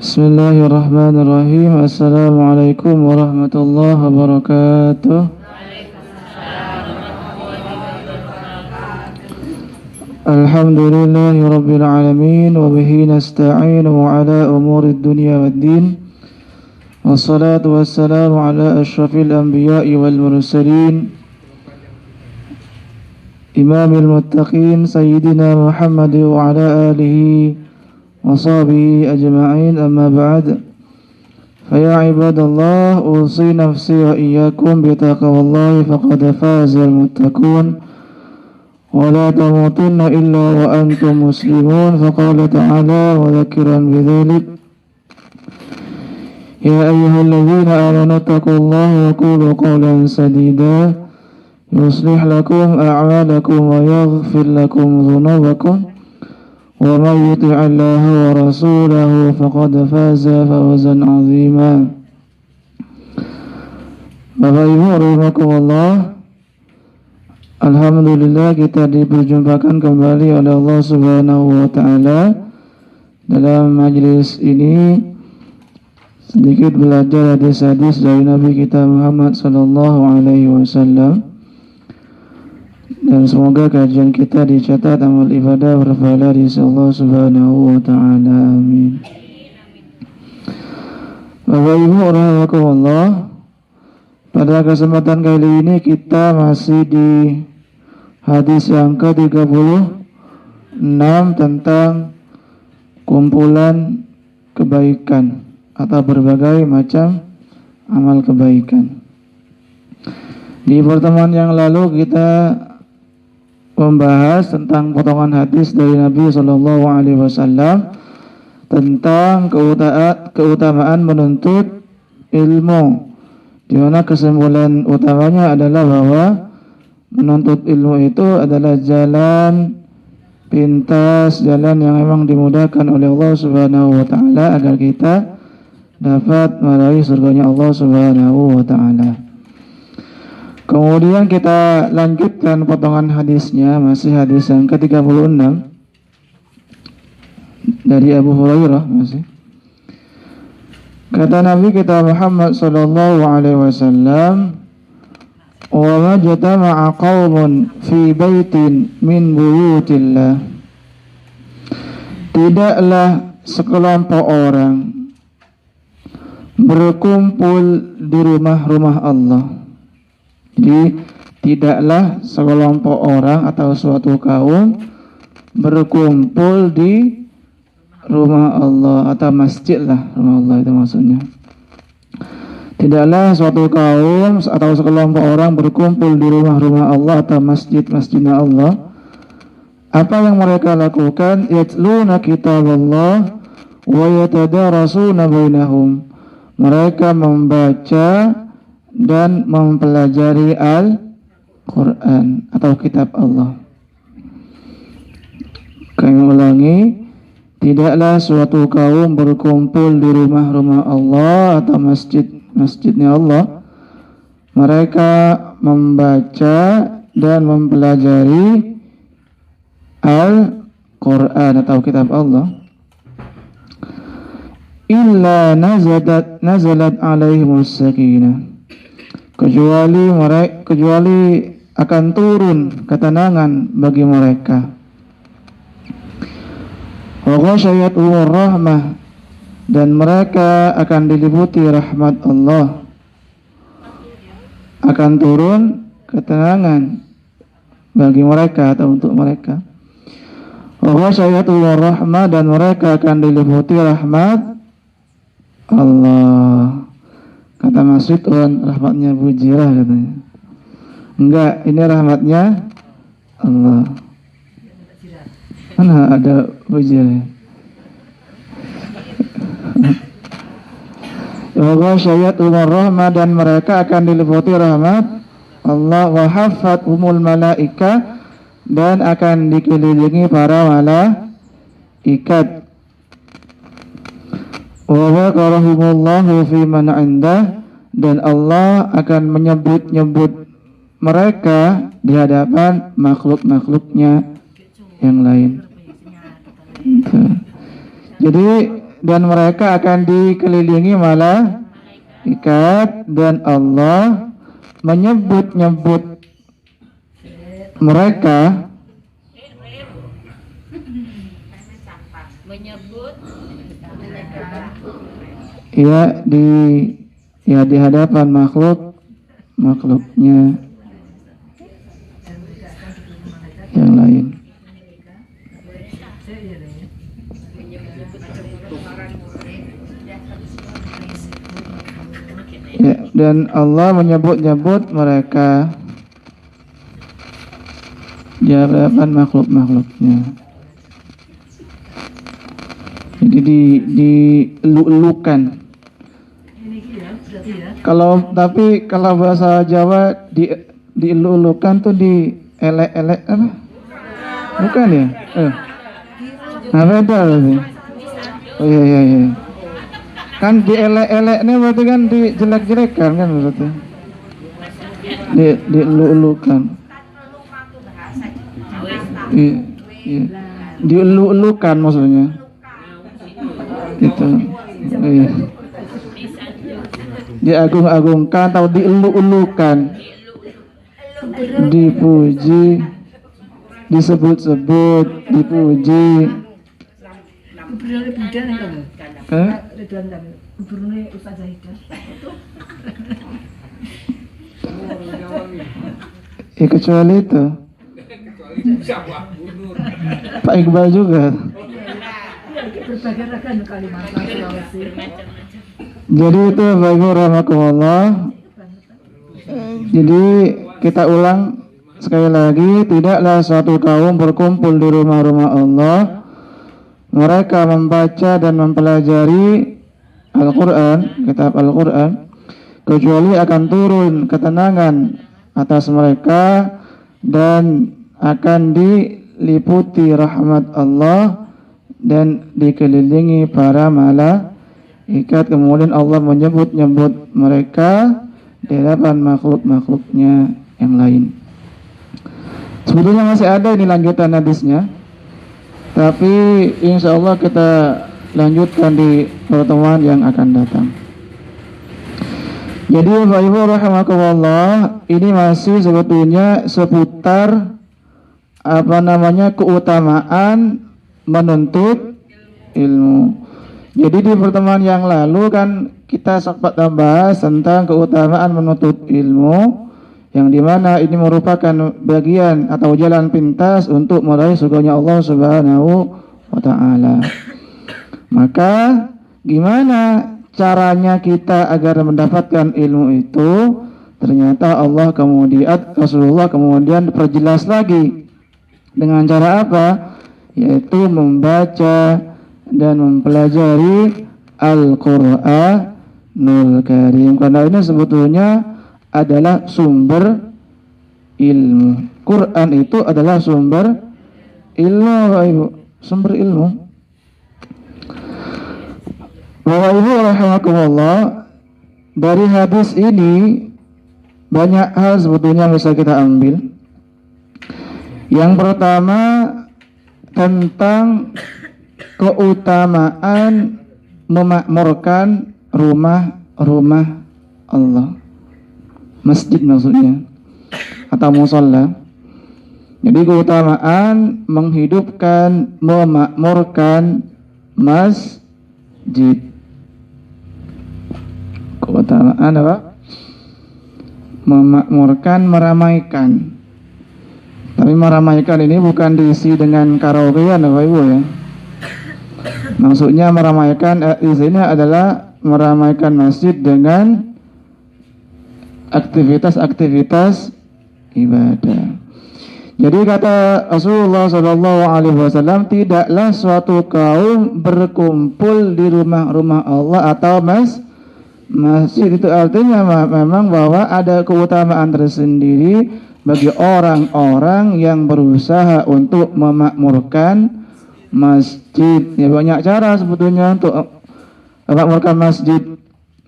Bismillahirrahmanirrahim. Assalamualaikum warahmatullahi wabarakatuh. Alhamdulillahi rabbil alamin wa bihi nasta'inu ala umuri dunya waddin. Wassalatu wassalamu ala asyrafil anbiya'i wal mursalin, imamil muttaqin sayyidina Muhammad wa ala alihi wa sahbihi ajma'in, amma ba'd. Faya ibadallah, usi nafsi wa iyyakum bitaqwallahi faqad fazal muttaqun wa la tamutunna illa wa antum muslimun. Faqala ta'ala wa dhakiran bidzalik, ya ayyuhalladzina amanu taqullaha wa qulu qawlan sadida yuslih lakum a'malakum wa yaghfir lakum dhunubakum wa man yuti'illaha wa rasulahu faqad faza fawzan 'azima. Bapak Ibu rahimakumullah, alhamdulillah kita diperjumpakan kembali oleh Allah Subhanahu wa taala dalam majlis ini, sedikit belajar hadis-hadis dari Nabi kita Muhammad sallallahu alaihi wasallam. Dan semoga kajian kita dicatat amal ibadah berpahala di sisi Allah Subhanahu wa taala. Amin. Bapak Ibu rahimakumullah, pada kesempatan kali ini kita masih di hadis yang ke-36 tentang kumpulan kebaikan atau berbagai macam amal kebaikan. Di pertemuan yang lalu kita membahas tentang potongan hadis dari Nabi Shallallahu Alaihi Wasallam tentang keutamaan menuntut ilmu, di mana kesimpulan utamanya adalah bahwa menuntut ilmu itu adalah jalan pintas, jalan yang memang dimudahkan oleh Allah Subhanahu Wa Taala agar kita dapat meraih surganya Allah Subhanahu Wa Taala. Kemudian kita lanjutkan potongan hadisnya, masih hadis yang ke-36 dari Abu Hurairah masih. Kata Nabi kita Muhammad sallallahu alaihi wasallam, "Wa ma jatama'a qaumun fi baitin min buyutillah." Tidaklah sekelompok orang berkumpul di rumah-rumah Allah. Jadi tidaklah sekelompok orang atau suatu kaum berkumpul di rumah Allah atau masjid lah, rumah Allah itu maksudnya. Tidaklah suatu kaum atau sekelompok orang berkumpul di rumah-rumah Allah atau masjid-masjidnya Allah. Apa yang mereka lakukan? Yatluna kitaballah wa yatadarasuna bainahum. Mereka membaca dan mempelajari Al-Quran atau kitab Allah. Kami ulangi, tidaklah suatu kaum berkumpul di rumah-rumah Allah atau masjid-masjidnya Allah. Mereka membaca dan mempelajari Al-Quran atau kitab Allah. Illa nazalat alaihimus sakinah, kecuali akan turun ketenangan bagi mereka. Wa ghasyiyatuhur rahmah, dan mereka akan diliputi rahmat Allah. Akan turun ketenangan bagi mereka atau untuk mereka. Wa ghasyiyatuhur rahmah, dan mereka akan diliputi rahmat Allah. Kata Mas Ridwan, rahmatnya Bujirah katanya. Enggak, ini rahmatnya Allah. Mana ada Bujirah? Wa ghasyiyatuhur rahmah, dan mereka akan diliputi rahmat Allah. Wa haffathumul malaika, dan akan dikelilingi para malaikat. Wa dzakarahumullahu fi man 'indah, dan Allah akan menyebut-nyebut mereka di hadapan makhluk-makhluknya yang lain. Jadi dan mereka akan dikelilingi malaikat dan Allah menyebut-nyebut mereka di hadapan makhluknya yang lain. Ya, dan Allah menyebut-nyebut mereka di hadapan makhluk-makhluknya. Jadi dilulukan. Tapi kalau bahasa Jawa dilulukan tuh di elek-elek apa? Bukan ya? Apa itu berarti? Oh iya. Kan di elek-eleknya berarti kan dijelek-jelekan kan berarti. Dilulukan. Iya. Dielu-elukan maksudnya. Itu. Iya. Diagung-agungkan atau dielu-elukan. Dipuji, disebut-sebut, dipuji. Ya kecuali itu Pak Iqbal juga. Jadi itu Bapak rahmatullah. Jadi kita ulang sekali lagi, tidaklah suatu kaum berkumpul di rumah-rumah Allah, mereka membaca dan mempelajari Al-Quran, kitab Al-Quran, kecuali akan turun ketenangan atas mereka dan akan diliputi rahmat Allah dan dikelilingi para malaikat. Kemudian Allah menyebut-nyebut mereka di hadapan makhluk-makhluknya yang lain. Sebetulnya masih ada ini lanjutan hadisnya, tapi insya Allah kita lanjutkan di pertemuan yang akan datang. Jadi Bapak Ibu rahimakumullah, ini masih sebetulnya seputar keutamaan menuntut ilmu. Jadi di pertemuan yang lalu kan kita sempat membahas tentang keutamaan menuntut ilmu, yang dimana ini merupakan bagian atau jalan pintas untuk meraih surganya Allah Subhanahu wa Ta'ala. Maka gimana caranya kita agar mendapatkan ilmu itu? Ternyata Rasulullah kemudian perjelas lagi dengan cara apa? Yaitu membaca dan mempelajari Al-Qur'anul Karim. Karena ini sebetulnya adalah sumber ilmu. Quran itu adalah sumber ilmu, sumber ilmu. Bapak Ibu rahimakumullah, dari hadis ini banyak hal sebetulnya bisa kita ambil. Yang pertama tentang keutamaan memakmurkan rumah-rumah Allah, masjid maksudnya, atau musalla. Jadi keutamaan menghidupkan, memakmurkan masjid. Keutamaan apa? Memakmurkan, meramaikan. Tapi meramaikan ini bukan diisi dengan karaokean Bapak Ibu ya. Maksudnya meramaikan di sini adalah meramaikan masjid dengan aktivitas-aktivitas ibadah. Jadi kata Rasulullah SAW, tidaklah suatu kaum berkumpul di rumah-rumah Allah atau masjid. Itu artinya memang bahwa ada keutamaan tersendiri bagi orang-orang yang berusaha untuk memakmurkan masjid. Ya, banyak cara sebetulnya untuk memakmurkan masjid.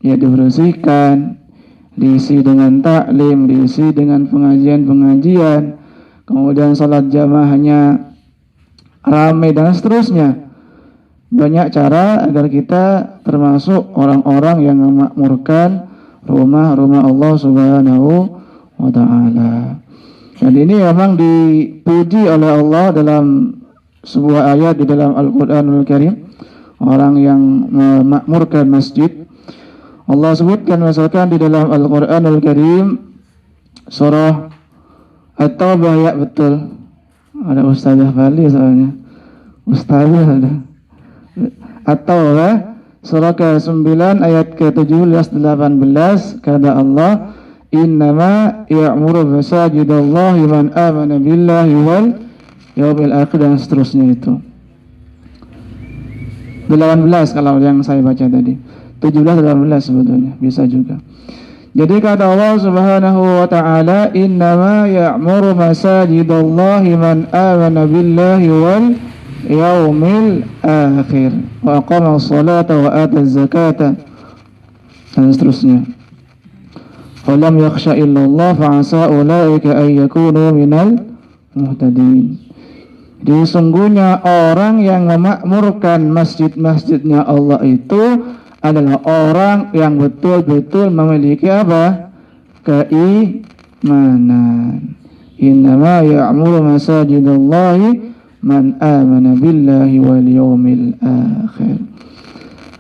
Ya, dibersihkan, diisi dengan taklim, diisi dengan pengajian-pengajian, kemudian sholat jamaahnya ramai dan seterusnya. banyak cara agar kita termasuk orang-orang yang memakmurkan rumah-rumah Allah Subhanahu wa taala. Dan ini memang dipuji oleh Allah dalam sebuah ayat di dalam Al-Qur'anul Karim, orang yang memakmurkan masjid. Allah sebutkan misalkan di dalam Al-Qur'anul Karim surah At-Taubah, ya betul. Ada Ustazah Bali soalnya. Ustazah ada. At-Taubah surah ke-9 ayat ke-17-18, kata Allah, innama ya'muru masajidallahi man amana billahi wal yawmil akhir, dan seterusnya itu. 18 kalau yang saya baca tadi. 17-18 sebetulnya bisa juga. Jadi kata Allah Subhanahu wa taala, innama ya'muru masajidallahi man amana billahi wal yaumil akhir wa aqama as-salata wa ata az-zakata, dan seterusnya. Falam yakhsha illallah fa'asa ulaika ay yakunu minal muhtadin. Jadi sungguhnya orang yang memakmurkan masjid-masjidnya Allah itu adalah orang yang betul-betul memiliki apa? Keimanan. Innama ya'muru masajidallahi man amana billahi wal yawmil akhir.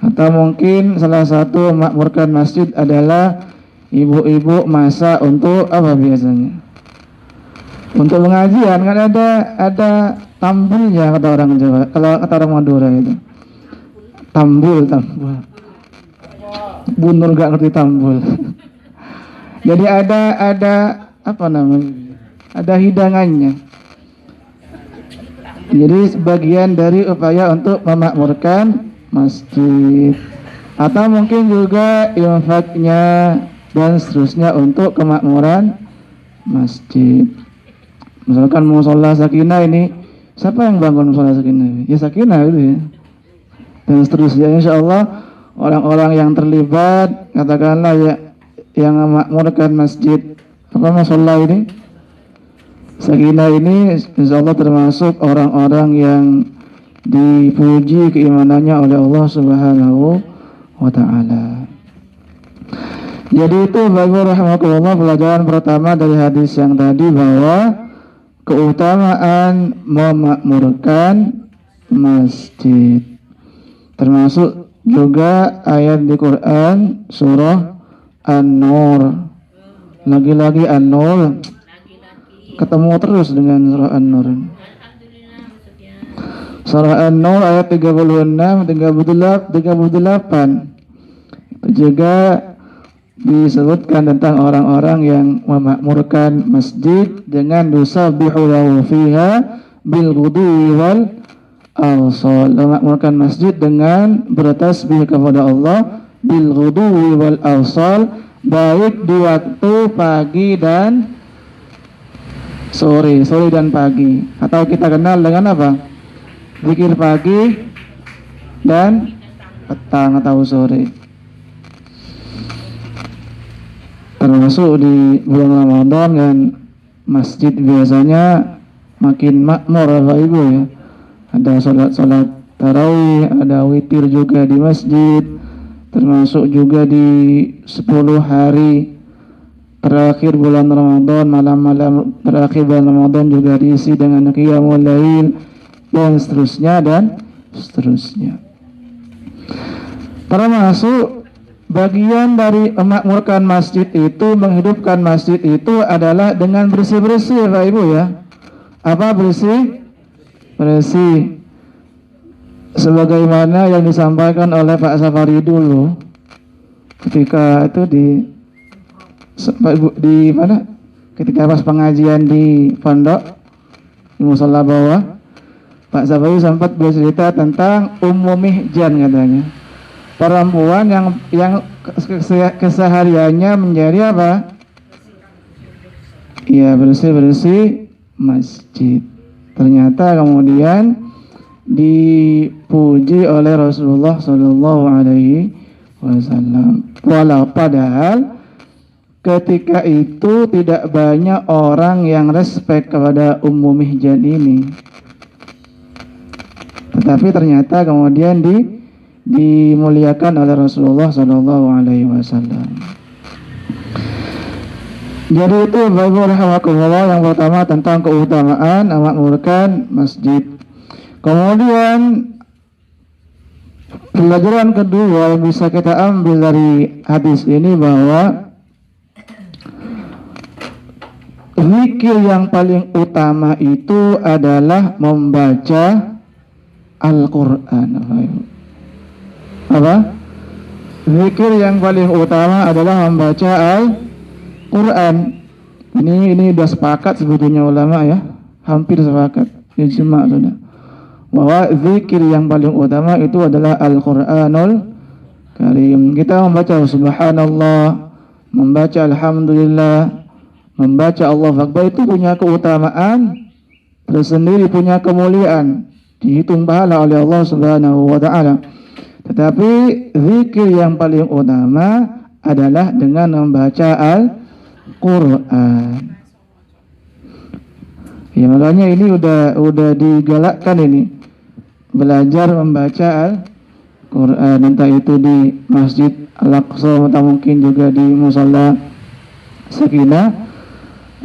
Atau mungkin salah satu memakmurkan masjid adalah ibu-ibu masak untuk apa biasanya? Untuk pengajian, kan ada tambulnya kata orang Jawa. Kalau kata orang Madura itu tambul. Bunur gak ngerti tambul. Jadi ada apa namanya? Ada hidangannya. Jadi sebagian dari upaya untuk memakmurkan masjid, atau mungkin juga infaknya dan seterusnya untuk kemakmuran masjid. Misalkan musola Sakinah ini, siapa yang bangun musola Sakinah ini? Ya Sakinah itu ya. Dan seterusnya, insya Allah orang-orang yang terlibat, katakanlah ya, yang memakmurkan masjid apa musola ini, Sakinah ini, insya Allah termasuk orang-orang yang dipuji keimanannya oleh Allah Subhanahu wa taala. Jadi itu bagi rahimakumullah pelajaran pertama dari hadis yang tadi, bahwa keutamaan memakmurkan masjid. Termasuk juga ayat di Quran surah An-Nur. Lagi-lagi An-Nur ketemu terus dengan surah An-Nur. Surah An-Nur ayat 36, 38 itu juga disebutkan tentang orang-orang yang memakmurkan masjid dengan yusabbihu lahu fiha bil ghudwi wal asal. Memakmurkan masjid dengan bertasbih kepada Allah bil ghudwi wal asal, baik di waktu pagi dan sore dan pagi, atau kita kenal dengan apa? Zikir pagi dan petang atau sore. Termasuk di bulan Ramadan kan masjid biasanya makin makmur Bapak Ibu ya. Ada sholat tarawih, ada witir juga di masjid. Termasuk juga di 10 hari terakhir bulan Ramadan, malam-malam terakhir bulan Ramadan juga diisi dengan qiyamul lail dan seterusnya. Termasuk bagian dari memakmurkan masjid itu, menghidupkan masjid itu adalah dengan bersih-bersih Pak Ibu ya. Apa bersih? Bersih. Sebagaimana yang disampaikan oleh Pak Safari dulu ketika itu di mana? Ketika pas pengajian di pondok di musola bawah, Pak Safari sempat bercerita tentang Ummu Mihjan katanya. Perempuan yang kesehariannya menjadi apa? Ya bersih masjid. Ternyata kemudian dipuji oleh Rasulullah Shallallahu Alaihi Wasallam. Walau padahal ketika itu tidak banyak orang yang respect kepada Ummu Mihjan ini. tetapi ternyata kemudian dimuliakan oleh Rasulullah Shallallahu Alaihi Wasallam. Jadi itu Bapak rahimakumullah yang pertama tentang keutamaan memakmurkan masjid. Kemudian pelajaran kedua yang bisa kita ambil dari hadis ini bahwa zikir yang paling utama itu adalah membaca Al-Quran. Apa? Zikir yang paling utama adalah membaca Al-Quran. Ini sudah sepakat sebetulnya ulama ya, hampir sepakat, ijma' sudah, bahwa zikir yang paling utama itu adalah Al-Quranul Karim. Kita membaca Subhanallah, membaca Alhamdulillah, membaca Allah Akbar itu punya keutamaan tersendiri, punya kemuliaan, dihitung pahala oleh Allah Subhanahu wa taala. Tetapi zikir yang paling utama adalah dengan membaca Al-Qur'an. Ya, makanya ini udah digalakkan ini, belajar membaca Al-Qur'an, entah itu di Masjid Al-Aqsa atau mungkin juga di Musalla Sakinah.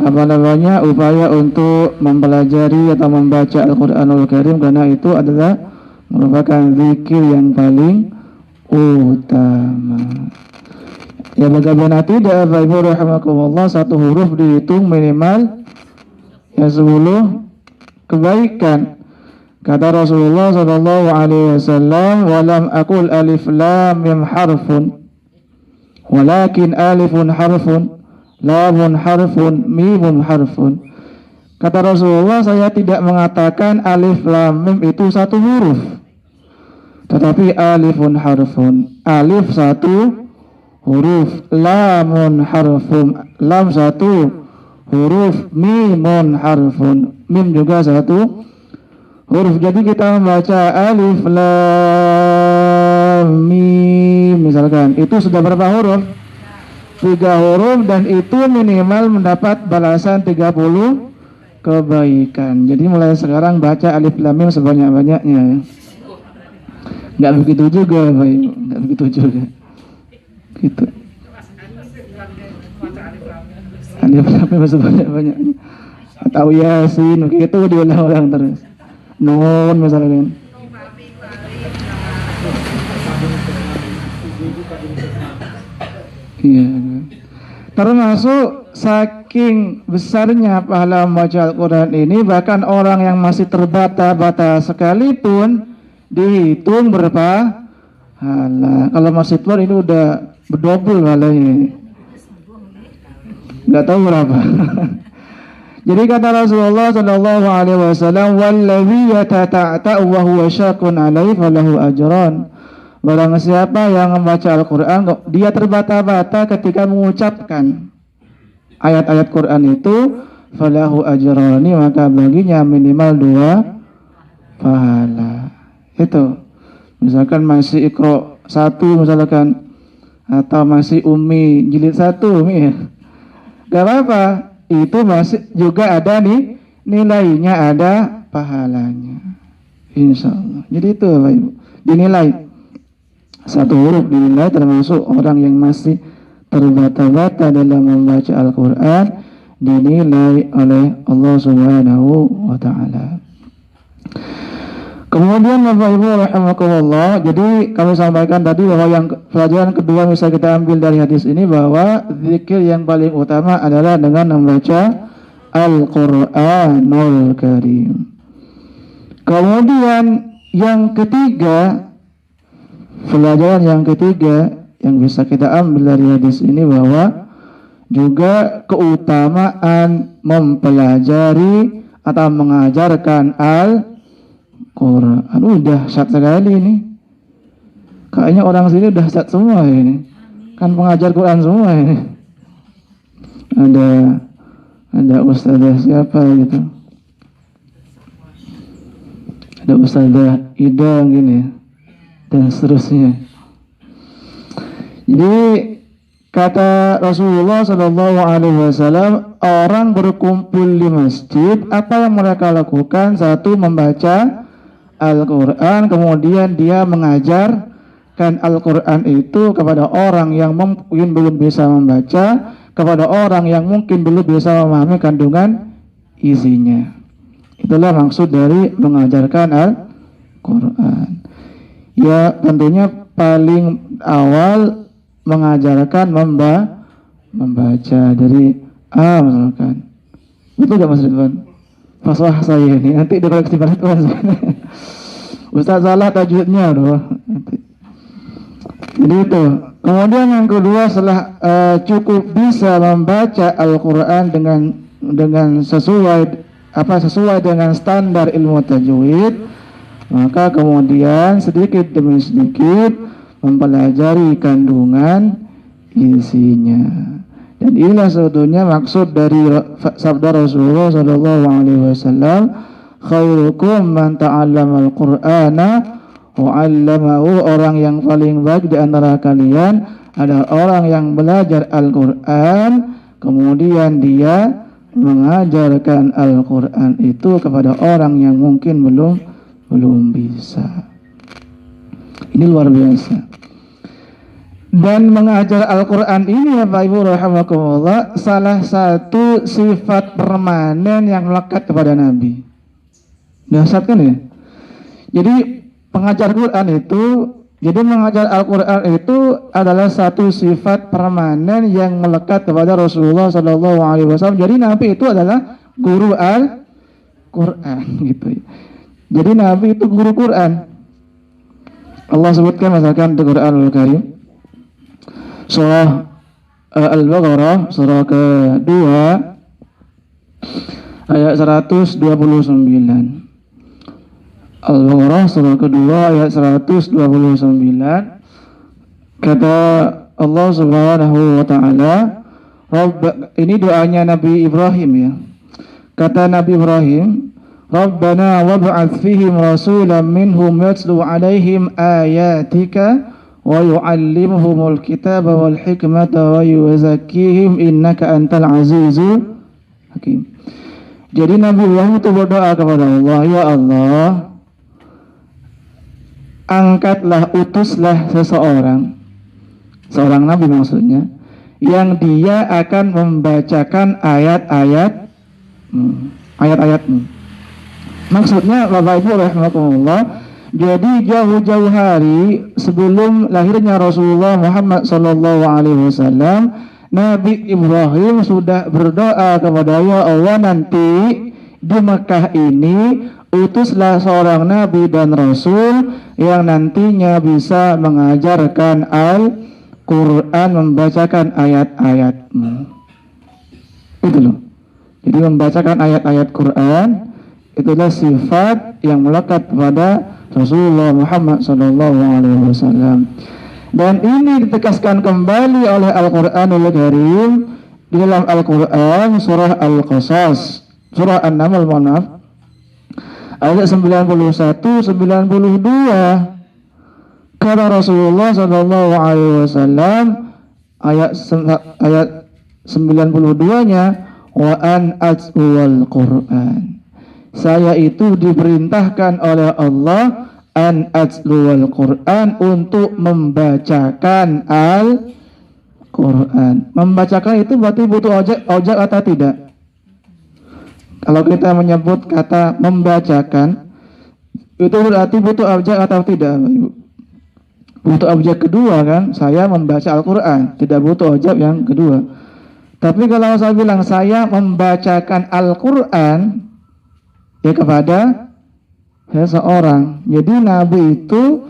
Upaya untuk mempelajari atau membaca Al-Quranul Karim, karena itu adalah merupakan zikir yang paling utama. Ya, bagaimana tidak Bapak Ibu rahimakumullah, satu huruf dihitung minimal ya 10 kebaikan. Kata Rasulullah sallallahu alaihi wasallam, "Walam aqul alif lam mim harfun, walakin alifun harfun, lamun harfun, mimun harfun." Kata Rasulullah, saya tidak mengatakan alif lam mim itu satu huruf, tetapi alifun harfun, alif satu huruf, lamun harfun, lam satu huruf, mimun harfun, mim juga satu huruf. Jadi kita membaca alif lam mim misalkan, itu sudah berapa huruf? 3 huruf, dan itu minimal mendapat balasan 30 kebaikan. Jadi mulai sekarang baca alif lam mim sebanyak-banyaknya ya. Enggak begitu juga, Bapak, enggak begitu juga. Gitu. Alif lam mim sebanyak-banyaknya. Atau Yasin, begitu diulang-ulang terus. Nun misalkan. Iya. Termasuk saking besarnya pahala membaca Al-Quran ini, bahkan orang yang masih terbata-bata sekalipun dihitung berpahala. Kalau masih telur ini udah berdobel pahalanya. Nggak tahu berapa. Jadi kata Rasulullah sallallahu alaihi wasallam, "Wallazi yatata'ta wa huwa syaqun 'alaihi falahu ajran." Barang siapa yang membaca Al-Quran, dia terbata-bata ketika mengucapkan ayat-ayat Quran itu, falahu ajrani, maka baginya minimal 2 pahala. Itu misalkan masih Iqra 1 misalkan, atau masih Ummi jilid 1 Umi, gak apa-apa, itu masih juga ada nih nilainya, ada pahalanya, insyaallah. Jadi itu Bapak Ibu, dinilai satu huruf, dinilai termasuk orang yang masih terbata-bata dalam membaca Al-Quran, dinilai oleh Allah Subhanahu wa ta'ala. Kemudian Bapak Ibu rahimakumullah, jadi kami sampaikan tadi bahwa yang pelajaran kedua bisa kita ambil dari hadis ini, bahwa zikir yang paling utama adalah dengan membaca Al-Quranul Karim. Kemudian yang ketiga, pelajaran yang ketiga yang bisa kita ambil dari hadis ini, bahwa juga keutamaan mempelajari atau mengajarkan Al-Quran. Udah dahsyat sekali ini. Kayaknya orang sini udah dahsyat semua ini. Kan pengajar Quran semua ini. Ada ustazah siapa gitu. Ada ustazah Ida gini, dan seterusnya. Jadi kata Rasulullah Shallallahu Alaihi Wasallam, orang berkumpul di masjid, apa yang mereka lakukan? 1, membaca Al-Quran, kemudian dia mengajarkan Al-Quran itu kepada orang yang mungkin belum bisa membaca, kepada orang yang mungkin belum bisa memahami kandungan isinya. Itulah maksud dari mengajarkan Al-Quran. Ya tentunya paling awal mengajarkan membaca dari misalkan. Betul gak Mas Ridwan? Faswah saya ini nanti dikoreksi Mas Ridwan. Ustaz salah tajwidnya Jadi itu. Kemudian yang kedua, setelah cukup bisa membaca Al-Quran dengan sesuai dengan standar ilmu tajwid, maka kemudian sedikit demi sedikit mempelajari kandungan isinya. Dan inilah sebetulnya maksud dari sabda Rasulullah SAW, khairukum man ta'allama al-Qur'ana wa 'allamahu, orang yang paling baik di antara kalian adalah orang yang belajar Al-Qur'an kemudian dia mengajarkan Al-Qur'an itu kepada orang yang mungkin belum bisa. Ini luar biasa. Dan mengajar Al-Quran ini, Bapak Ibu rahimakumullah, salah satu sifat permanen yang melekat kepada Nabi. Dahsyat kan ya? Jadi pengajar Quran itu, mengajar Al-Quran itu adalah satu sifat permanen yang melekat kepada Rasulullah SAW. Jadi Nabi itu adalah guru Al-Quran gitu ya. Jadi Nabi itu guru Quran. Allah sebutkan misalkan di Quranul Karim surah Al-Baqarah surah kedua ayat 129. Al-Baqarah surah kedua ayat 129, kata Allah Subhanahu wa taala, ini doanya Nabi Ibrahim ya. Kata Nabi Ibrahim, Rabbana wab'ats fihim rasulan minhum yatlu 'alaihim ayatika wa yu'allimuhumul kitaba wal hikmata wa yuzakkihim innaka antal azizul hakim. Jadi Nabi Ibrahim itu berdoa kepada Allah, ya Allah, angkatlah, utuslah seorang nabi maksudnya, yang dia akan membacakan ayat-ayatmu. Maksudnya Bapak Ibu rahimakumullah, jadi jauh-jauh hari sebelum lahirnya Rasulullah Muhammad SAW, Nabi Ibrahim sudah berdoa kepada ya Allah, nanti di Mekah ini utuslah seorang nabi dan rasul yang nantinya bisa mengajarkan Al-Quran, membacakan ayat-ayatmu. Itu loh. Jadi membacakan ayat-ayat Quran itulah sifat yang melekat pada Rasulullah Muhammad SAW. Dan ini ditegaskan kembali oleh Al-Quranul Karim di dalam Al-Quran surah Al-Qasas, surah An-Naml, ayat 91-92. Kata Rasulullah SAW, ayat 92-nya, wa an atluwal Quran, saya itu diperintahkan oleh Allah an atluwal Quran, untuk membacakan Al-Quran. Membacakan itu berarti butuh objek atau tidak? Kalau kita menyebut kata membacakan, itu berarti butuh objek atau tidak, Ibu? Butuh objek kedua kan? Saya membaca Al-Quran, tidak butuh objek yang kedua. Tapi kalau saya bilang saya membacakan Al-Quran, ya kepada seseorang. Jadi Nabi itu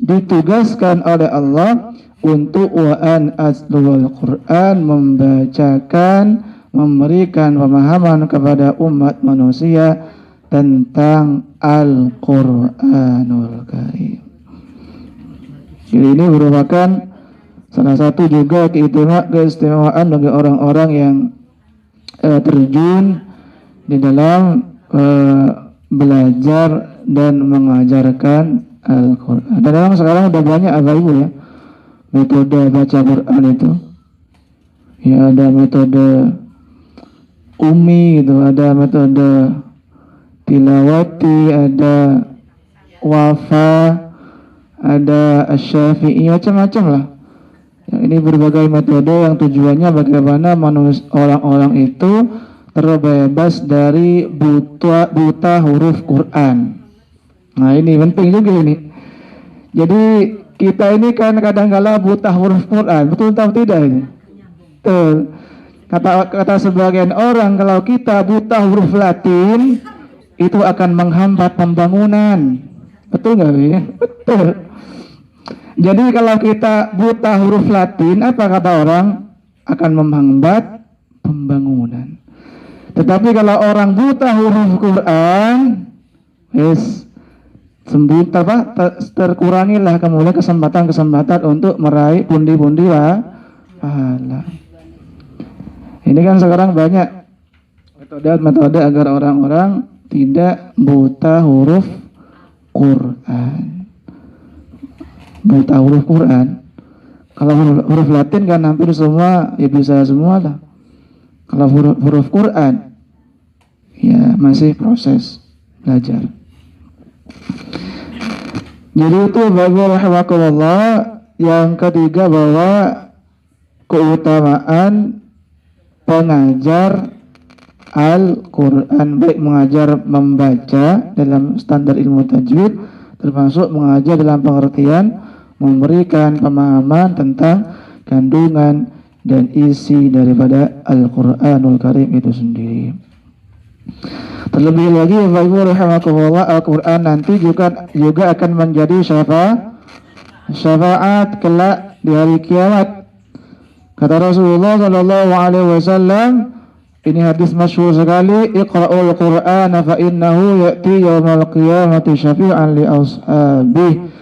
ditugaskan oleh Allah untuk wa'an aslul Quran, membacakan, memberikan pemahaman kepada umat manusia tentang Al-Quranul Karim. Jadi ini merupakan salah satu juga keistimewaan bagi orang-orang yang terjun di dalam belajar dan mengajarkan Al-Quran. Dan memang sekarang udah banyak Ibu ya metode baca Quran itu. Ya, ada metode Umi gitu, ada metode tilawati, ada Wafa, ada Asy-Syafi'i, macam-macam lah. Yang ini berbagai metode yang tujuannya bagaimana orang-orang itu terbebas dari buta huruf Quran. Nah ini penting juga ini. Jadi kita ini kan kadang-kala buta huruf Quran, betul atau tidak ini? Betul. Kata sebagian orang, kalau kita buta huruf Latin itu akan menghambat pembangunan. Betul nggak ya? Betul. Jadi kalau kita buta huruf Latin, apa kata orang? Akan menghambat pembangunan. Tetapi kalau orang buta huruf Quran, terkurangilah kemudian kesempatan untuk meraih pundi-pundi pahala. Ini kan sekarang banyak metode agar orang-orang tidak buta huruf Quran. Buta huruf Quran. Kalau huruf Latin kan hampir semua ya bisa semua lah. Kalau huruf Quran ya masih proses belajar. Jadi itu bagi rahimakumullah. Yang ketiga bahwa keutamaan pengajar Al-Quran, baik mengajar membaca dalam standar ilmu tajwid, termasuk mengajar dalam pengertian memberikan pemahaman tentang kandungan dan isi daripada Al-Quranul Karim itu sendiri. Terlebih lagi Al-Quran nanti juga akan menjadi syafaat kelak di hari kiamat. Kata Rasulullah sallallahu alaihi wasallam, ini hadis masyhur sekali, Iqra'ul Qur'an fa innahu ya'ti yaumal qiyamati syafi'an li ashabihi.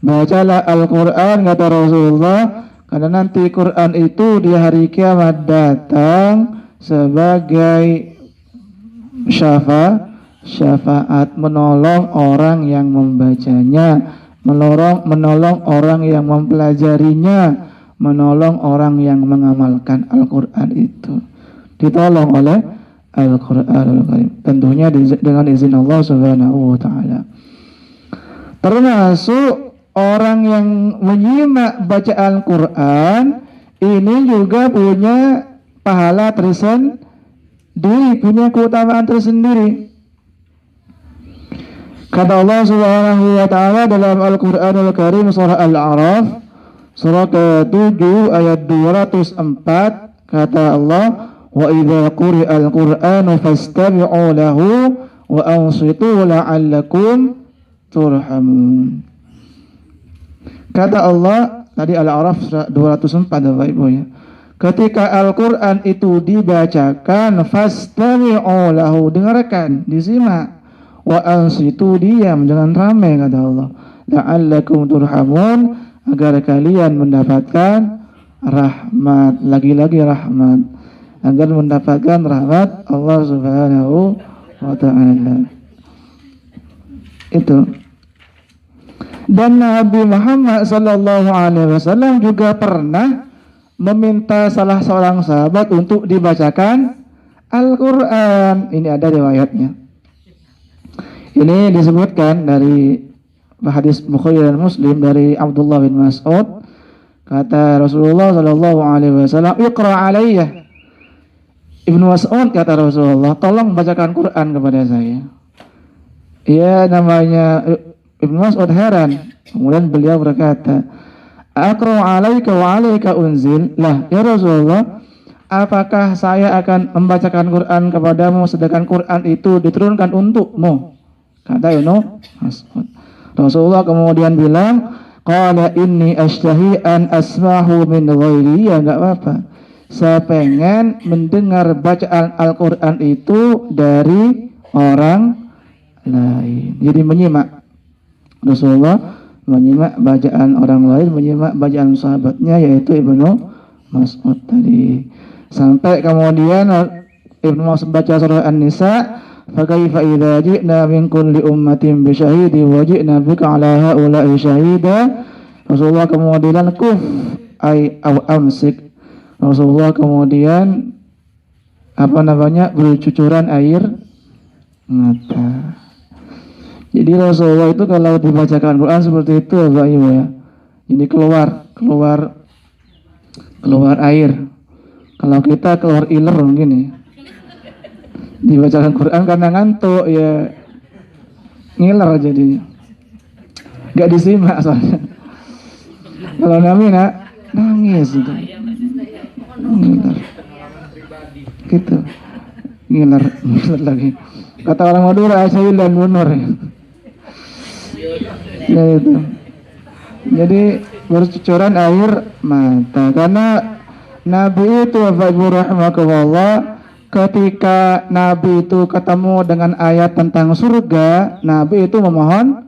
Bacalah Al-Qur'an, kata Rasulullah, karena nanti Quran itu di hari kiamat datang sebagai syafaat, menolong orang yang membacanya, menolong orang yang mempelajarinya, menolong orang yang mengamalkan Al-Quran itu, ditolong oleh Al-Quran. Tentunya dengan izin Allah Subhanahu wa Ta'ala. Termasuk orang yang menyimak bacaan Quran ini juga punya pahala tersendiri, punya keutamaan tersendiri. Kata Allah Subhanahu wa Ta'ala dalam Al-Quranul Karim surah Al-A'raf surah ke-7 ayat 204, kata Allah, wa idza quri'al Qur'anu fastami'u lahu wa ansitu la'allakum turhamun. Kata Allah tadi Al-A'raf 204 Bapak Ibu ya. Ketika Al-Qur'an itu dibacakan, fastami'u lahu, dengarkan, disimak, wa ansitu, diam, jangan ramai, kata Allah, la'allakum turhamun, agar kalian mendapatkan rahmat, lagi-lagi rahmat, agar mendapatkan rahmat Allah Subhanahu wa Ta'ala. Itu. Dan Nabi Muhammad sallallahu alaihi wasallam juga pernah meminta salah seorang sahabat untuk dibacakan Al-Qur'an. Ini ada riwayatnya. Ini disebutkan dari hadis Bukhari dan Muslim dari Abdullah bin Mas'ud, kata Rasulullah sallallahu alaihi wasallam, "Iqra alayya." Ibnu Mas'ud kata Rasulullah, "Tolong bacakan Quran kepada saya." Ya, namanya Ibnu Mas'ud heran. Kemudian beliau berkata, "Aqra alayka wa alayka unzil." Lah, ya Rasulullah, apakah saya akan membacakan Quran kepadamu sedangkan Quran itu diturunkan untukmu? Kata Ibnu Mas'ud. Rasulullah kemudian bilang, qala inni ashtahi an asmahu min ghairi. Ya enggak apa-apa, saya pengen mendengar bacaan Al-Quran itu dari orang lain. Jadi menyimak, Rasulullah menyimak bacaan orang lain, menyimak bacaan sahabatnya yaitu Ibnu Mas'ud tadi. Sampai kemudian Ibnu Mas'ud baca surah An-Nisa, fakaifa idza ji'na min kulli ummatin bi syahidin wa ji'na bika 'ala haula'i syahida. Rasulullah kemudian kuf ay aw amsik. Rasulullah kemudian bercucuran air mata. Jadi Rasulullah itu kalau dibacakan Quran seperti itu Bapak Ibu ya. Jadi keluar air. Kalau kita keluar iler mungkin ya. Dibacakan Quran karena ngantuk ya ngiler jadinya. Gak disimak soalnya. Kalau Nabi nangis itu. Ngiler. Gitu. Ngiler lagi. Kata orang Madura, saya dan bunur ya. Ya itu. Jadi bercucuran air mata karena Nabi itu Bapak Ibu rahimakumullah, ketika Nabi itu ketemu dengan ayat tentang surga, Nabi itu memohon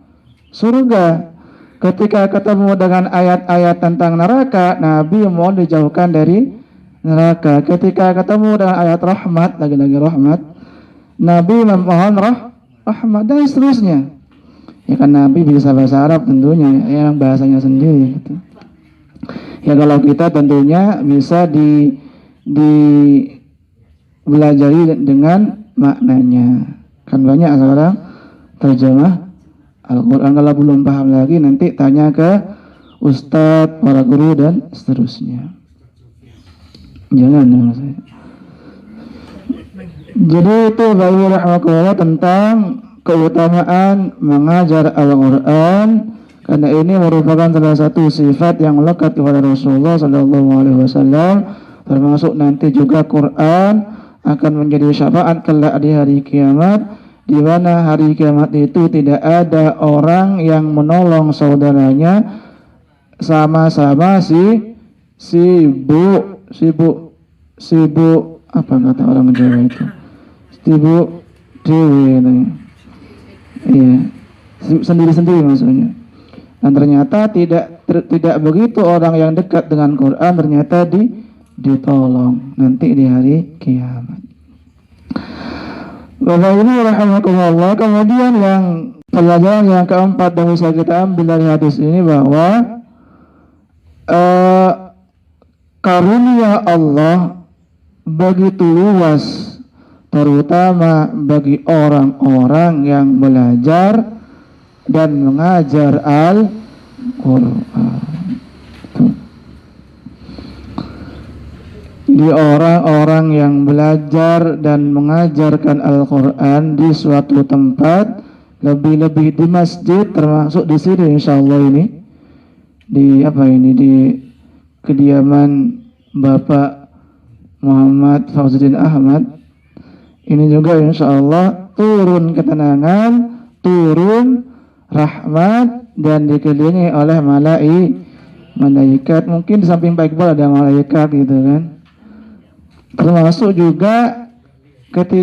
surga. Ketika ketemu dengan ayat-ayat tentang neraka, Nabi memohon dijauhkan dari neraka. Ketika ketemu dengan ayat rahmat, lagi-lagi rahmat, Nabi memohon rahmat dan seterusnya. Ya kan Nabi bisa bahasa Arab tentunya, yang bahasanya sendiri gitu. Ya kalau kita tentunya bisa belajari dengan maknanya. Kan banyak sekarang terjemah Al-Quran, kalau belum paham lagi nanti tanya ke ustadz, para guru dan seterusnya. Jangan ya saya. Jadi itu bagi rahmatullah tentang keutamaan mengajar Al-Quran, karena ini merupakan salah satu sifat yang melekat kepada Rasulullah SAW. Termasuk nanti juga Quran akan menjadi syafaat kelak di hari kiamat, di mana hari kiamat itu tidak ada orang yang menolong saudaranya, sama-sama sibuk apa kata orang Jawa itu, sibuk dewe itu. Iya, sendiri-sendiri maksudnya. Dan ternyata tidak begitu orang yang dekat dengan Quran ternyata ditolong nanti di hari kiamat. Bapak Ibu rahimakumullah, kemudian yang pelajaran yang keempat yang bisa kita ambil dari hadis ini bahwa karunia Allah begitu luas, terutama bagi orang-orang yang belajar dan mengajar Al-Quran. Di orang-orang yang belajar dan mengajarkan Al-Quran di suatu tempat, lebih-lebih di masjid, termasuk di sini insyaallah ini di kediaman Bapak Muhammad Fauzuddin Ahmad. Ini juga insyaallah turun ketenangan, turun rahmat, dan dikelilingi oleh malaikat. Mungkin di samping Pak Iqbal ada malaikat gitu kan. Termasuk juga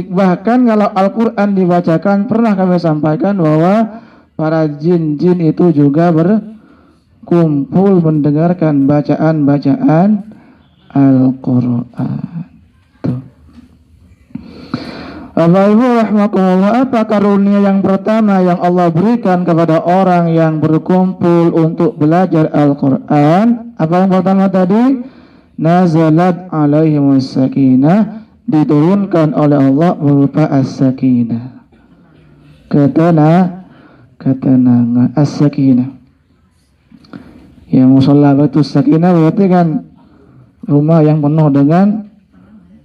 bahkan kalau Al-Quran dibacakan, pernah kami sampaikan bahwa para jin-jin itu juga berkumpul mendengarkan bacaan-bacaan Al-Quran. Bapak Ibu rahmatullah, apa karunia yang pertama yang Allah berikan kepada orang yang berkumpul untuk belajar Al-Quran? Apa yang pertama tadi? Nazalat alaihimus sakinah, diturunkan oleh Allah berupa as-sakinah, ketenangan, as-sakinah. Ya, musalla batu sakinah berarti kan rumah yang penuh dengan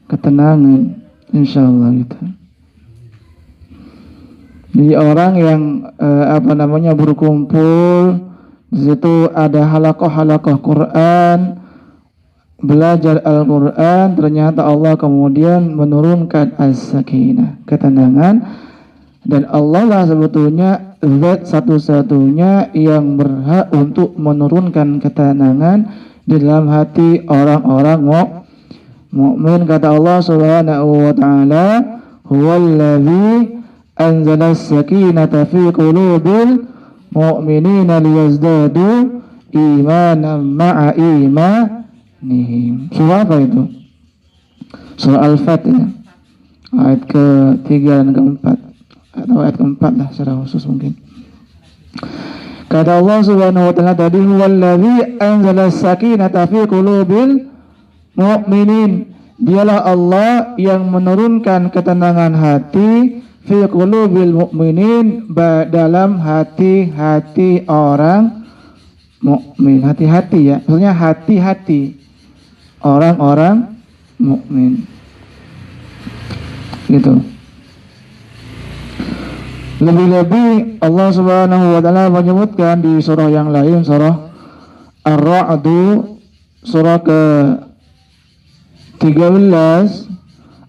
ketenangan, insyaallah gitu. Jadi orang yang berkumpul di situ, ada halaqah Quran, belajar Al-Quran, ternyata Allah kemudian menurunkan as-sakinah, ketenangan. Dan Allah lah sebetulnya zat satu-satunya yang berhak untuk menurunkan ketenangan di dalam hati orang-orang mukmin. Kata Allah Subhanahu wa taala, huwallazi anzala as-sakinata fi qulubil mu'minina liyazdadu imanan ma'a imanihim. Surah apa itu? Surah Al-Fatihah ayat ke-3 dan ke-4, atau ayat ke-4 lah secara khusus mungkin. Kata Allah Subhanahu wa taala tadi, huwallazi anzala as-sakinata fi qulubil mu'minin, dialah Allah yang menurunkan ketenangan hati fi qulubil mu'minin, dalam hati-hati orang mukmin. Hati-hati ya, maksudnya hati-hati orang-orang mukmin. Gitu. Lebih-lebih Allah Subhanahu wa taala menyebutkan di surah yang lain, surah Ar-Ra'd, surah ke-13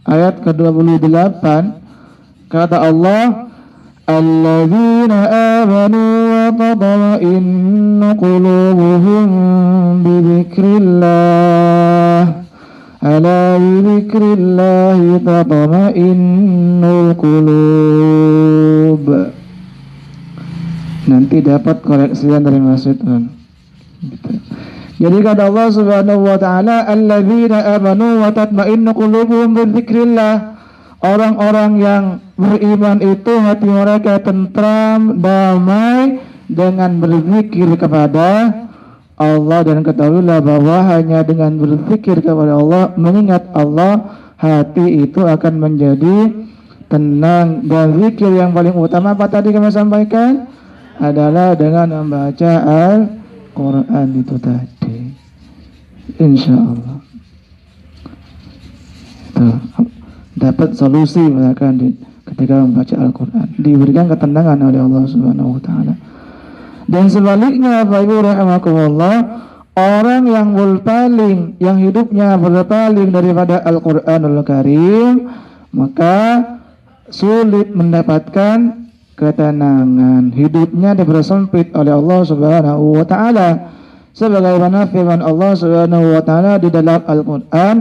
ayat ke-28, kata Allah, alladzina amanu wa tatma'innu qulubuhum bi dzikrillah, ala bi dzikrillah tatma'innul qulub. Nanti dapat koreksian dari Mas Ridwan. Gitu. Jadi kata Allah Subhanahu wa taala, alladzina amanu wa tatma'innu qulubuhum bi dzikrillah. Orang-orang yang beriman itu hati mereka tentram, damai dengan berzikir kepada Allah, dan ketahuilah bahwa hanya dengan berzikir kepada Allah, mengingat Allah, hati itu akan menjadi tenang. Dan zikir yang paling utama apa tadi kami sampaikan adalah dengan membaca Al-Quran itu tadi. Insya Allah itu dapat solusi bahkan ketika membaca Al-Quran, diberikan ketenangan oleh Allah Subhanahu wa taala. Dan sebaliknya, Bapak Ibu rahimakumullah, orang yang berpaling, yang hidupnya berpaling daripada Al-Quranul Karim, maka sulit mendapatkan ketenangan. Hidupnya dipersempit oleh Allah Subhanahu wa taala. Sebagaimana firman Allah Subhanahu wa taala di dalam Al-Quran,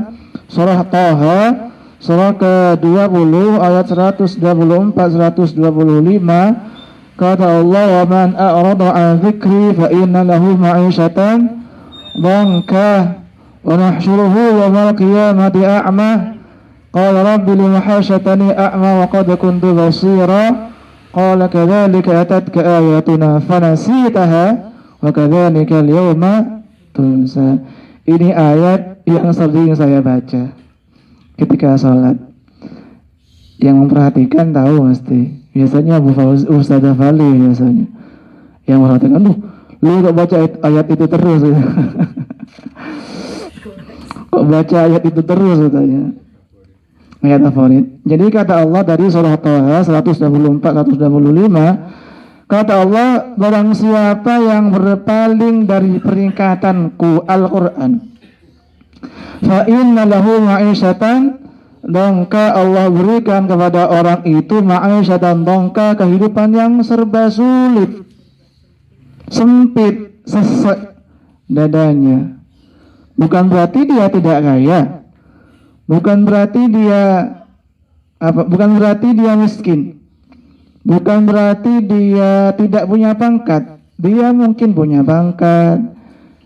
surah Taha, surah ke-20 ayat 124-125, kata Allah, wa man a'rada an dzikri fa inna lahu ma'isyatan dhanka wa nahsyuruhu yawmal qiyamati a'ma qala rabbi lima hasyatani a'ma wa qad kuntu basira qala kadzalika atatka ayatuna fanasitaha wa kadzalika al-yawma tunsa. Ini ayat yang sering saya baca ketika sholat. Yang memperhatikan tahu mesti. Biasanya Ustadzah Fali biasanya yang memperhatikan, lu kok baca ayat itu terus ya? Kok baca ayat itu terus katanya. Ayat favorit. Jadi kata Allah dari surah Taha 124-125, kata Allah, barang siapa yang berpaling dari peringkatanku Al-Quran, fa inna lahu ma'isyatan dongka, Allah berikan kepada orang itu ma'isyatan dongka, kehidupan yang serba sulit, sempit, sesek dadanya. Bukan berarti dia tidak kaya, bukan berarti dia miskin, bukan berarti dia tidak punya pangkat. Dia mungkin punya pangkat,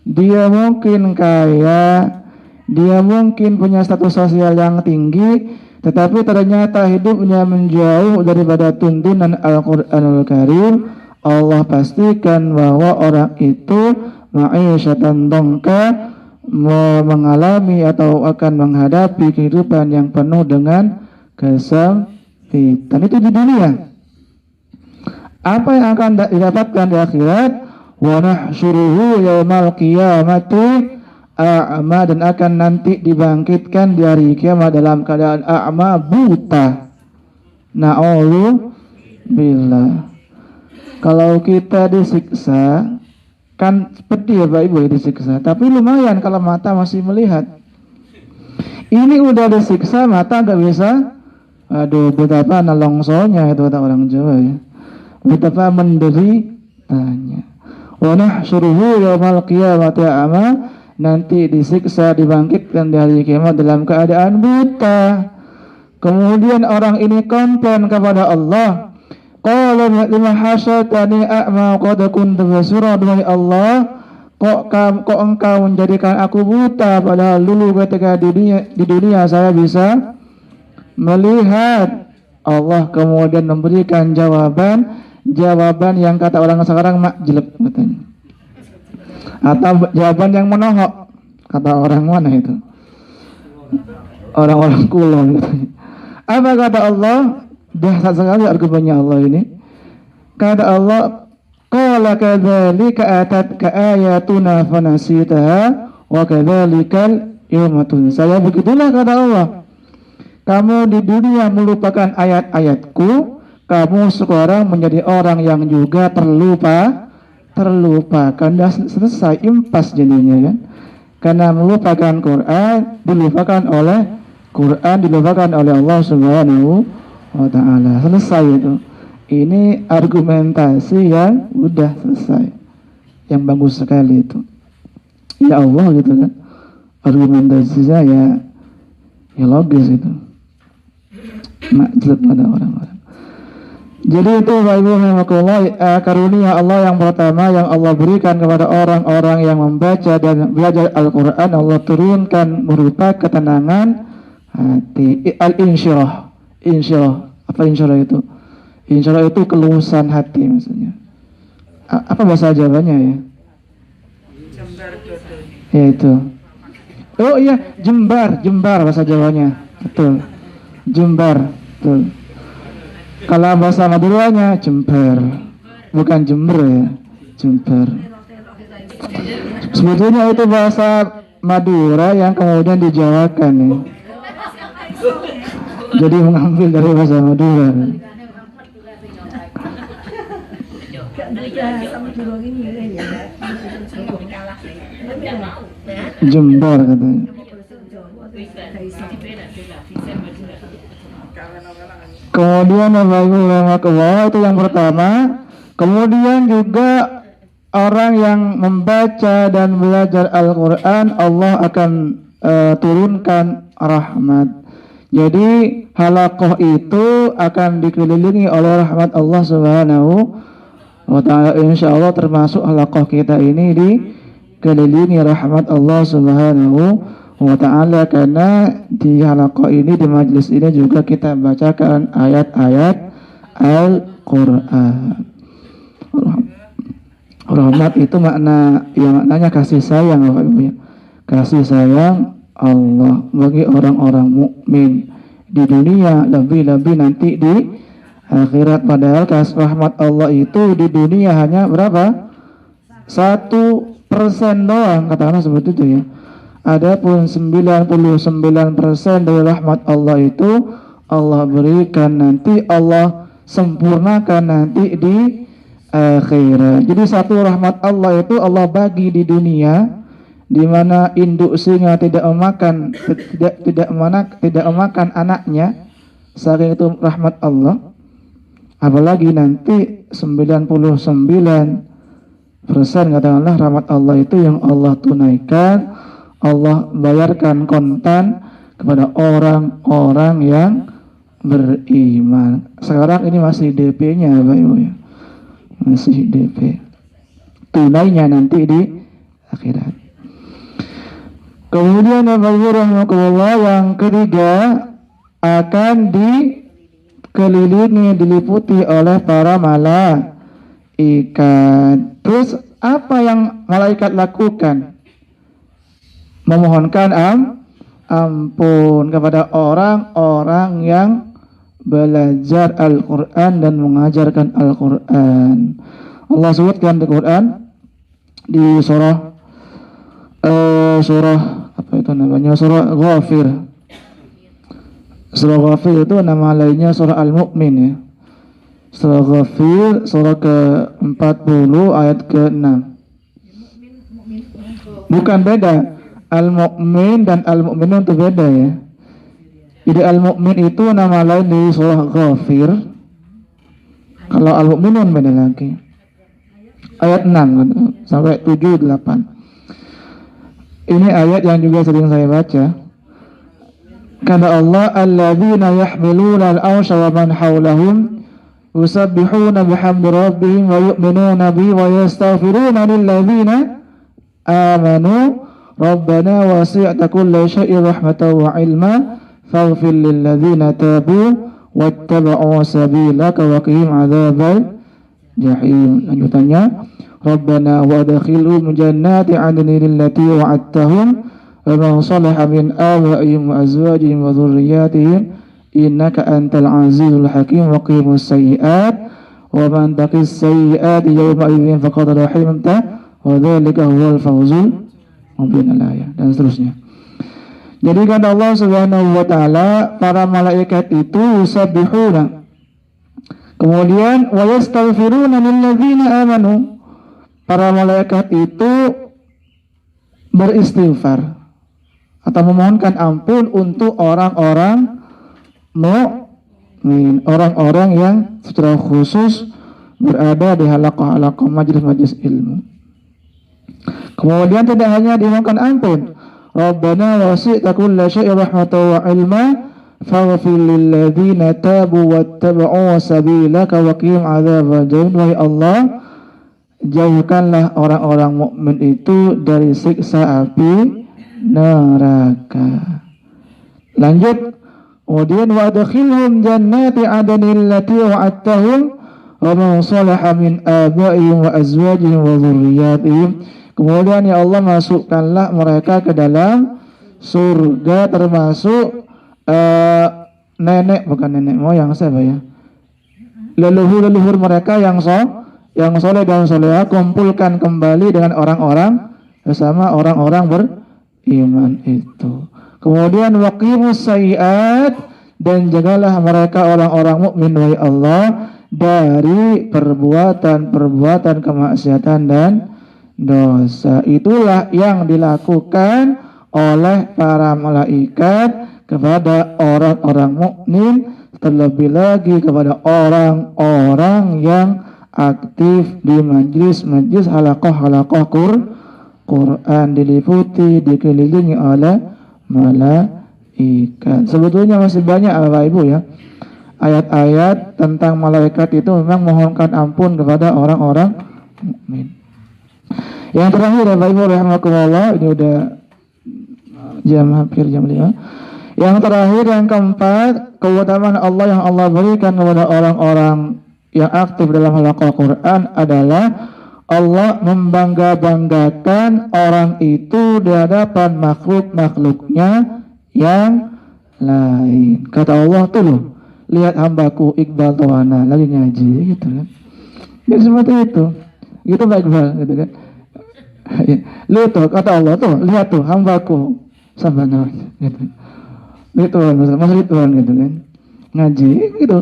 dia mungkin kaya, dia mungkin punya status sosial yang tinggi, tetapi ternyata hidupnya menjauh daripada tuntunan Al-Quranul Karim. Allah pastikan bahwa orang itu ma'isyatan dongka, mengalami atau akan menghadapi kehidupan yang penuh dengan kesempitan. Itu di dunia. Apa yang akan didapatkan di akhirat? Wa nahsyuruhu yaumal qiyamati a'ma, dan akan nanti dibangkitkan di hari kiamat dalam keadaan a'ma, buta. Na'udzubillah. Kalau kita disiksa kan pedih ya Pak Ibu disiksa, tapi lumayan kalau mata masih melihat. Ini udah disiksa, mata gak bisa. Aduh, betapa nalongsonya itu kata orang Jawa ya. Betapa menderitanya. Wa nahsyuruhu yaumal qiyamati a'ma, nanti disiksa, dibangkitkan di hari kiamat dalam keadaan buta. Kemudian orang ini komplain kepada Allah, qala lima hasyatani a'ma qad kuntu basira, demi Allah, kok engkau menjadikan aku buta, padahal dulu ketika di dunia saya bisa melihat. Allah kemudian memberikan jawaban yang kata orang sekarang makjleb katanya, atau jawaban yang menohok, kata orang mana itu, orang-orang kulo katanya. Apa kata Allah? Dahsyat sekali argumennya Allah ini. Kata Allah, qala kadzalika atatka ayatuna fanasitaha wa kadzalikal yawma tunsa. Begitulah kata Allah. Kamu di dunia melupakan ayat-ayatku, kamu sekarang menjadi orang yang juga terlupakan. Dah selesai, impas jadinya kan. Karena melupakan Quran, dilupakan oleh Allah Subhanahu wa ta'ala. Selesai itu. Ini argumentasi yang udah selesai, yang bagus sekali itu. Ya Allah gitu kan, argumentasinya ya logis itu, jelek pada orang-orang. Jadi itu Bapak Ibu karunia Allah yang pertama yang Allah berikan kepada orang-orang yang membaca dan belajar Al-Quran. Allah turunkan berupa ketenangan hati. Al-insyirah. Apa insyirah itu? Insyirah itu keluasan hati maksudnya. Apa bahasa Jawanya ya? Ya itu. Oh iya, jembar bahasa Jawanya. Betul. Jembar, betul. Kalau bahasa Maduranya jember. Bukan Jember ya, jember. Sebetulnya itu bahasa Madura yang kemudian dijawakan ya. Jadi mengambil dari bahasa Madura. Jember katanya. Kemudian itu yang pertama. Kemudian juga orang yang membaca dan belajar Al-Quran, Allah akan turunkan rahmat. Jadi halaqah itu akan dikelilingi oleh rahmat Allah Subhanahu wa ta'ala. Insyaallah termasuk halaqah kita ini dikelilingi rahmat Allah Subhanahu wa ta'ala, karena di halaqah ini, di majlis ini juga kita bacakan ayat-ayat Al-Quran. Rahmat itu maknanya kasih sayang Bapak Ibu ya. Kasih sayang Allah bagi orang-orang mukmin di dunia, lebih-lebih nanti di akhirat. Padahal kasih rahmat Allah itu di dunia hanya berapa? 1% doang, katakanlah seperti itu ya. Adapun 99% dari rahmat Allah itu Allah berikan nanti, Allah sempurnakan nanti di akhirat. Jadi satu rahmat Allah itu Allah bagi di dunia, di mana induk singa tidak memakan anaknya, saking itu rahmat Allah. Apalagi nanti 99% katakanlah rahmat Allah itu yang Allah tunaikan, Allah bayarkan kontan kepada orang-orang yang beriman. Sekarang ini masih DP-nya Bapak Ibu ya. Masih DP. Tunainya nanti di akhirat. Kemudian Bapak Ibu rahimahullah, yang ketiga akan dikelilingi, diliputi oleh para malaikat. Terus apa yang malaikat lakukan? Memohonkan ampun kepada orang-orang yang belajar Al-Quran dan mengajarkan Al-Quran. Allah sebutkan di Quran di surah apa itu namanya, surah Ghafir. Surah Ghafir itu nama lainnya surah Al-Mu'min ya. Surah Ghafir surah ke-40 ayat ke-6. Bukan, beda. Al-Mu'min dan Al-Mu'minun itu beda ya. Jadi Al-Mu'min itu nama lain di surah Ghafir. Kalau Al-Mu'minun beda lagi. Ayat 6 sampai 7, 8. Ini ayat yang juga sering saya baca. Kata Allah, alladzina yahmiluna al-arsha wa man hawlahum yusabbihuna bihamdi rabbihim wa yu'minuna bihi wa yastaghfiruna lilladzina amanu Rabbana wasi'ta kulla syai'in rahmatan wa ilma faghfir lilladzina tabu wattaba'u sabilaka wa qihim adzabal jahim. Lanjutannya, Rabbana wa adkhilhum jannati 'adnin allati wa'adtahum wa man salaha min abaihim wa azwajihim wa dhurriyyatihim innaka antal azizul hakim wa qimus sayyi'at wa man taqis sayyi'ati yawma idzin faqad rahimta wa dzalika huwal fawzul mubin al-ayah, dan seterusnya. Jadi kata Allah Subhanahu wa taala, para malaikat itu yusabbihuna, kemudian wa yastaghfiruna lilladzina amanu, para malaikat itu beristighfar atau memohonkan ampun untuk orang-orang mukmin, orang-orang yang secara khusus berada di halaqah-halaqah majelis-majelis ilmu. Kemudian tidak hanya dimohonkan ampun, Rabbana wasi'ta kulla syai'in rahmatan wa ilma faghfir lil ladzina tabu wattaba'u sabilaka wa qihim adzabal jahim. Wahai Allah, jauhkanlah orang-orang mukmin itu dari siksa api neraka. Lanjut, kemudian wa adkhilhum jannati adnin allati wa'adtahum wa man salaha min abaihim wa azwajihim wa dhurriyyatihim. Kemudian ya Allah, masukkanlah mereka ke dalam surga, termasuk nenek, bukan nenek moyang, siapa ya, leluhur mereka yang soleh dan solehah, kumpulkan kembali dengan orang-orang bersama orang-orang beriman itu. Kemudian waqimus sayyi'at, dan jagalah mereka orang-orang mukmin wahai Allah dari perbuatan-perbuatan kemaksiatan dan dosa. Itulah yang dilakukan oleh para malaikat kepada orang-orang mukmin, terlebih lagi kepada orang-orang yang aktif di majlis-majlis halaqah-halaqah Quran, diliputi, dikelilingi oleh malaikat. Sebetulnya masih banyak Bapak Ibu ya, ayat-ayat tentang malaikat itu memang mohonkan ampun kepada orang-orang mukmin. Yang terakhir Bapak Ibu rahimakumullah, ini udah hampir jam 5. Yang terakhir, yang keempat, keutamaan Allah yang Allah berikan kepada orang-orang yang aktif dalam halaqah Quran adalah Allah membangga-banggakan orang itu di hadapan makhluk-makhluknya yang lain. Kata Allah, tuh loh, lihat hambaku Iqbal Tawana lagi ngaji, gitu kan. Jadi seperti itu. Gitu Pak Iqbal, gitu kan. Lihat tuh, kata Allah, tuh lihat tuh hambaku sabar, gitu. Gitu Mas Ridwan, gitu kan, ngaji gitu.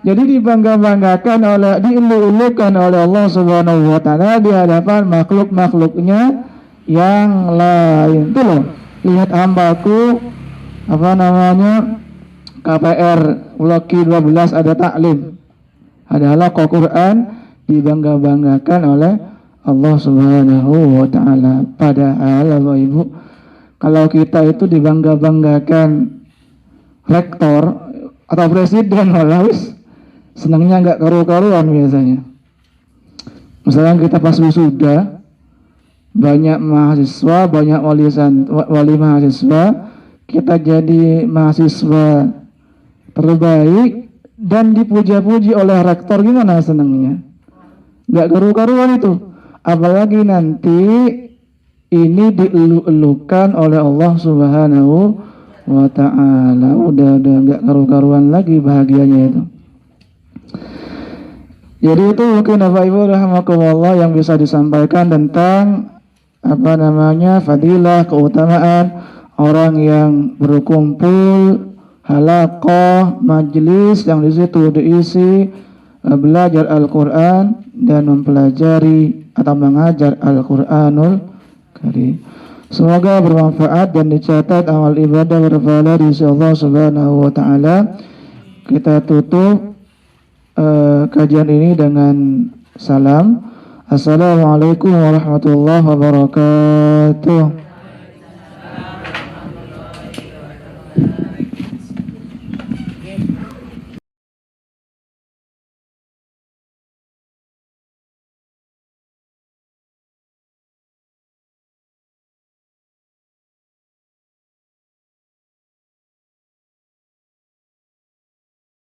Jadi dibangga-banggakan oleh, dielu-elukan oleh Allah Subhanahu wa taala di hadapan makhluk-makhluknya yang lain. Tuh loh, lihat hambaku KPR Bloki 12 ada taklim, ada halaqah Quran, dibangga-banggakan oleh Allah Subhanahu wa taala. Padahal Bapak Ibu, kalau kita itu dibangga-banggakan rektor atau presiden, malah senangnya nggak karu-karuan biasanya. Misalnya kita pas wisuda, banyak mahasiswa, banyak wali mahasiswa, kita jadi mahasiswa terbaik dan dipuja-puji oleh rektor, gimana senangnya? Nggak karu-karuan itu. Apalagi nanti ini dielu-elukan oleh Allah Subhanahu wa ta'ala. Udah nggak karu-karuan lagi bahagianya itu. Jadi itu mungkin Bapak Ibu rahimakumullah yang bisa disampaikan tentang fadilah, keutamaan orang yang berkumpul halaqah majlis yang di situ diisi belajar Al-Quran dan mempelajari atau mengajar Al-Quranul Karim. Semoga bermanfaat dan dicatat amal ibadah berpahala di sisi Allah Subhanahu wa taala. Kita tutup kajian ini dengan salam. Assalamualaikum warahmatullahi wabarakatuh.